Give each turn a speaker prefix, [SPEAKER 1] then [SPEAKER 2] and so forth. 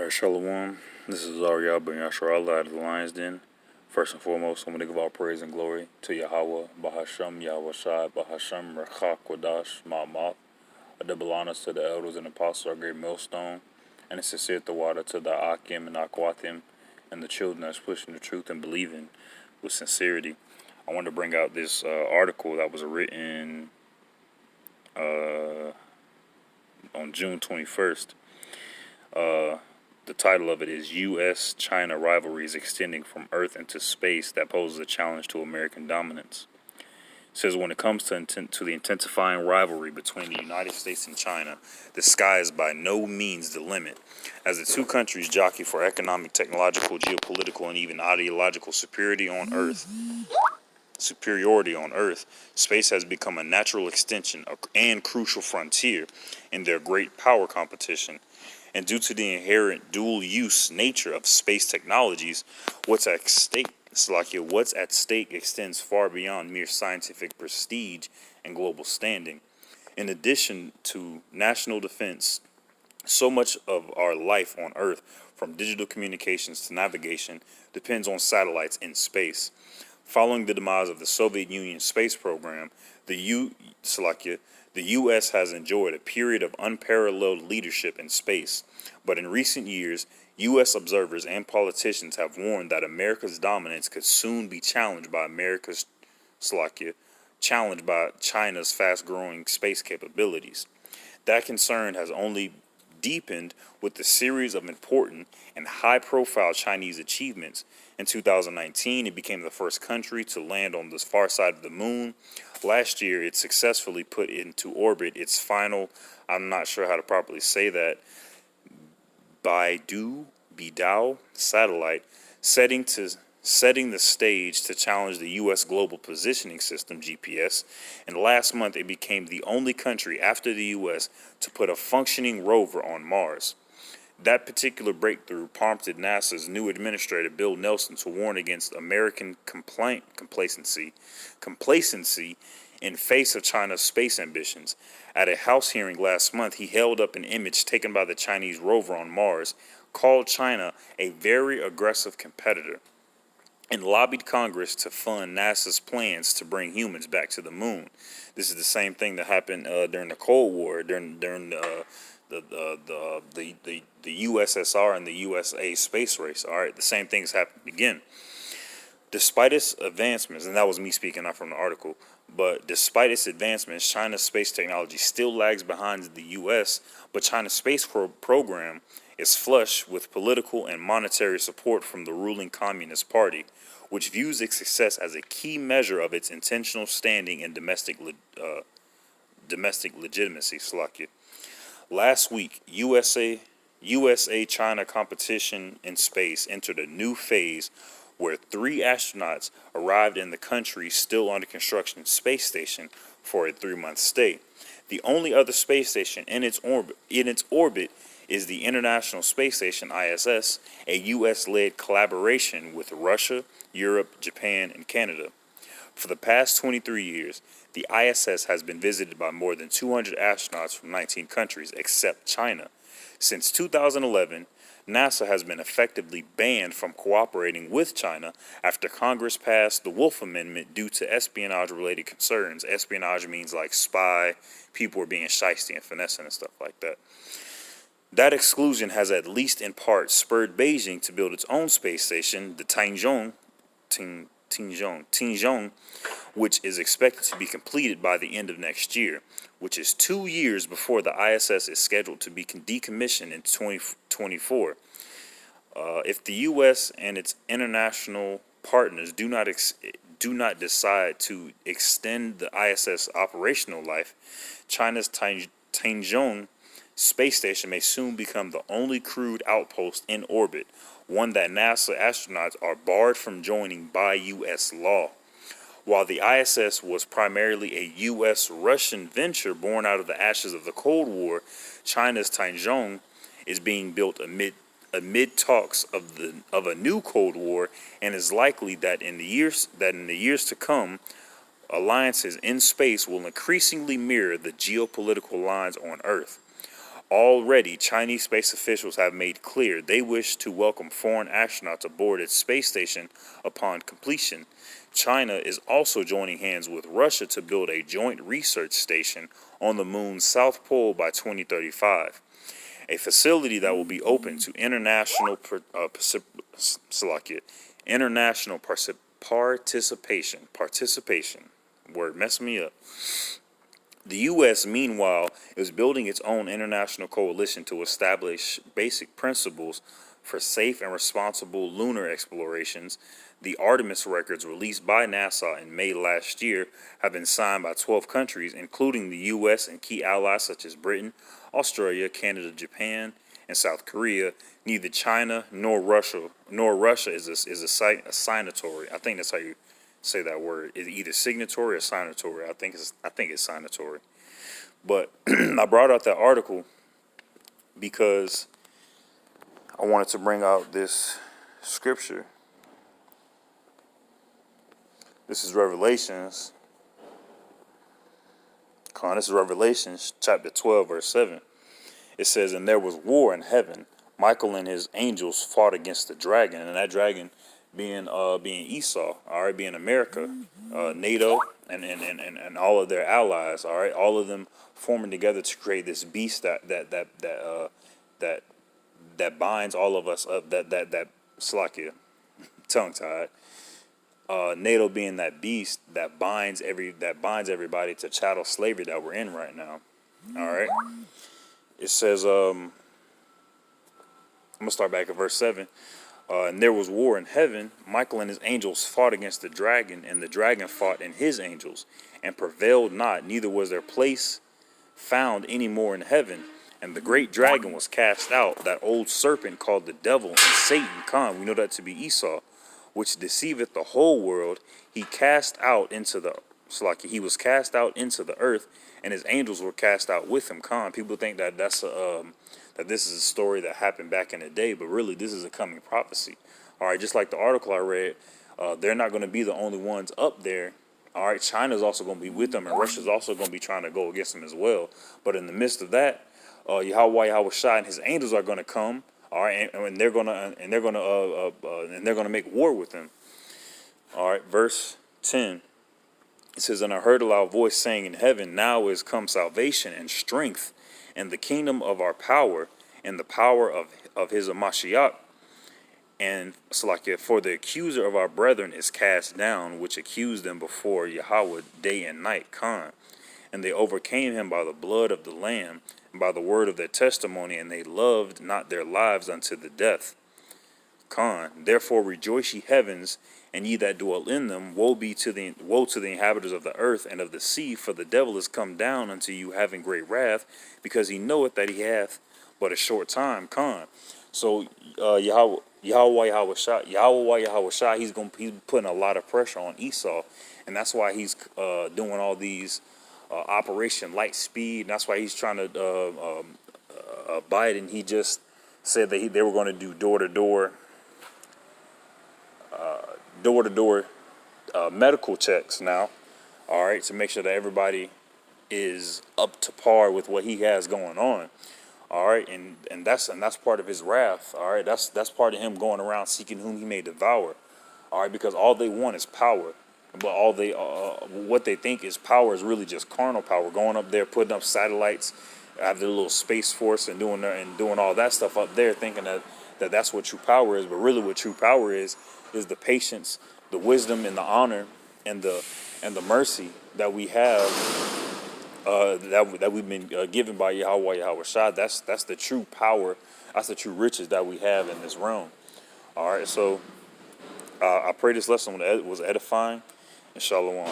[SPEAKER 1] Alright, Shalom. This is Ariel Ben Yashar Allah out of the Lion's Den. First and foremost, I'm going to give all praise and glory to Yahweh, Bahasham, Yahweh Shai, Bahasham, Rechak, Wadash, Ma'amath. A double honors to the elders and apostles, our great millstone, and a sincere Tawada to the Akim and Akwathim, and the children that's pushing the truth and believing with sincerity. I wanted to bring out this article that was written on June 21st. The title of it is U.S.-China Rivalries Extending from Earth into Space That Poses a Challenge to American Dominance. It says, when it comes to the intensifying rivalry between the United States and China, the sky is by no means the limit. As the two countries jockey for economic, technological, geopolitical, and even ideological superiority on Earth, space has become a natural extension and crucial frontier in their great power competition. And due to the inherent dual-use nature of space technologies, what's at stake extends far beyond mere scientific prestige and global standing. In addition to national defense, so much of our life on Earth, from digital communications to navigation, depends on satellites in space. Following the demise of the Soviet Union space program, the U.S. has enjoyed a period of unparalleled leadership in space, but in recent years, U.S. observers and politicians have warned that America's dominance could soon be challenged by China's fast-growing space capabilities. That concern has only deepened with the series of important and high-profile Chinese achievements. In 2019, it became the first country to land on the far side of the moon. Last year, it successfully put into orbit its final, I'm not sure how to properly say that, Beidou satellite, setting the stage to challenge the U.S. Global Positioning System, GPS, and last month it became the only country after the U.S. to put a functioning rover on Mars. That particular breakthrough prompted NASA's new administrator, Bill Nelson, to warn against American complacency in face of China's space ambitions. At a House hearing last month, he held up an image taken by the Chinese rover on Mars, called China a very aggressive competitor, and lobbied Congress to fund NASA's plans to bring humans back to the moon. This is the same thing that happened during the Cold War, during the USSR and the USA space race. All right, the same things happened again. Despite its advancements, and that was me speaking, not from the article, but despite its advancements, China's space technology still lags behind the U.S., but China's space program is flush with political and monetary support from the ruling Communist Party, which views its success as a key measure of its intentional standing in domestic legitimacy. Last week, USA-China competition in space entered a new phase where 3 astronauts arrived in the country's still under construction space station for a 3-month stay. The only other space station in its orbit is the International Space Station, ISS, a U.S.-led collaboration with Russia, Europe, Japan, and Canada. For the past 23 years, the ISS has been visited by more than 200 astronauts from 19 countries except China. Since 2011, NASA has been effectively banned from cooperating with China after Congress passed the Wolf Amendment due to espionage-related concerns. Espionage means like spy, people are being shysty and finessing and stuff like that. That exclusion has at least in part spurred Beijing to build its own space station, the Tianzhong, which is expected to be completed by the end of next year, which is 2 years before the ISS is scheduled to be decommissioned in 2024. If the U.S. and its international partners do not decide to extend the ISS operational life, China's Tianzhong space station may soon become the only crewed outpost in orbit, one that NASA astronauts are barred from joining by U.S. law. While the ISS was primarily a U.S.-Russian venture born out of the ashes of the Cold War, China's Tianzhong is being built amid talks of a new Cold War, and is likely that in the years to come, alliances in space will increasingly mirror the geopolitical lines on Earth. Already, Chinese space officials have made clear they wish to welcome foreign astronauts aboard its space station upon completion. China is also joining hands with Russia to build a joint research station on the moon's south pole by 2035, a facility that will be open to international participation. Word messed me up. The U.S., meanwhile, is building its own international coalition to establish basic principles for safe and responsible lunar explorations. The Artemis records released by NASA in May last year have been signed by 12 countries, including the U.S. and key allies such as Britain, Australia, Canada, Japan, and South Korea. Neither China nor Russia is a signatory. I think that's how you say that word. Is either signatory or signatory. I think it's signatory. But I brought out that article because I wanted to bring out this scripture. This is Revelations. This is Revelations chapter 12, verse 7. It says, "And there was war in heaven. Michael and his angels fought against the dragon," and that dragon being Esau, all right, being America, NATO, and all of their allies, all right, all of them forming together to create this beast that binds all of us up, that Slakia, tongue tied. NATO being that beast that binds everybody to chattel slavery that we're in right now. All right. It says, I'm gonna start back at verse 7. And there was war in heaven. Michael and his angels fought against the dragon, and the dragon fought and his angels, and prevailed not, neither was their place found any more in heaven. And the great dragon was cast out, that old serpent called the devil and Satan, we know that to be Esau, which deceiveth the whole world. He was cast out into the earth, and his angels were cast out with him. People think that that this is a story that happened back in the day, but really this is a coming prophecy. All right, just like the article I read, they're not going to be the only ones up there. All right, China's also going to be with them, and Russia's also going to be trying to go against them as well. But in the midst of that, Yahweh Shai and his angels are going to come. All right, and they're gonna make war with them. All right, verse 10. It says, "And I heard a loud voice saying in heaven, Now is come salvation and strength, and the kingdom of our power, and the power of his Mashiach. And for the accuser of our brethren is cast down, which accused them before Yahweh day and night, And they overcame him by the blood of the Lamb, and by the word of their testimony, and they loved not their lives unto the death. Therefore rejoice ye heavens, and ye that dwell in them. Woe to the inhabitants of the earth and of the sea, for the devil is come down unto you having great wrath, because he knoweth that he hath but a short time. So Yahweh Shai, he's putting a lot of pressure on Esau, and that's why he's doing all these Operation Light Speed. And that's why he's trying to Biden. He just said that they were going to do door-to-door medical checks now, all right, to make sure that everybody is up to par with what he has going on, all right, and that's part of his wrath, all right, that's part of him going around seeking whom he may devour, all right, because all they want is power, but what they think is power is really just carnal power, going up there, putting up satellites, have their little space force and doing all that stuff up there, thinking that's what true power is, but really what true power is the patience, the wisdom, and the honor, and the mercy that we have, that we've been given by Yahweh Shai. That's the true power. That's the true riches that we have in this realm. All right, so I pray this lesson was edifying, and shalom.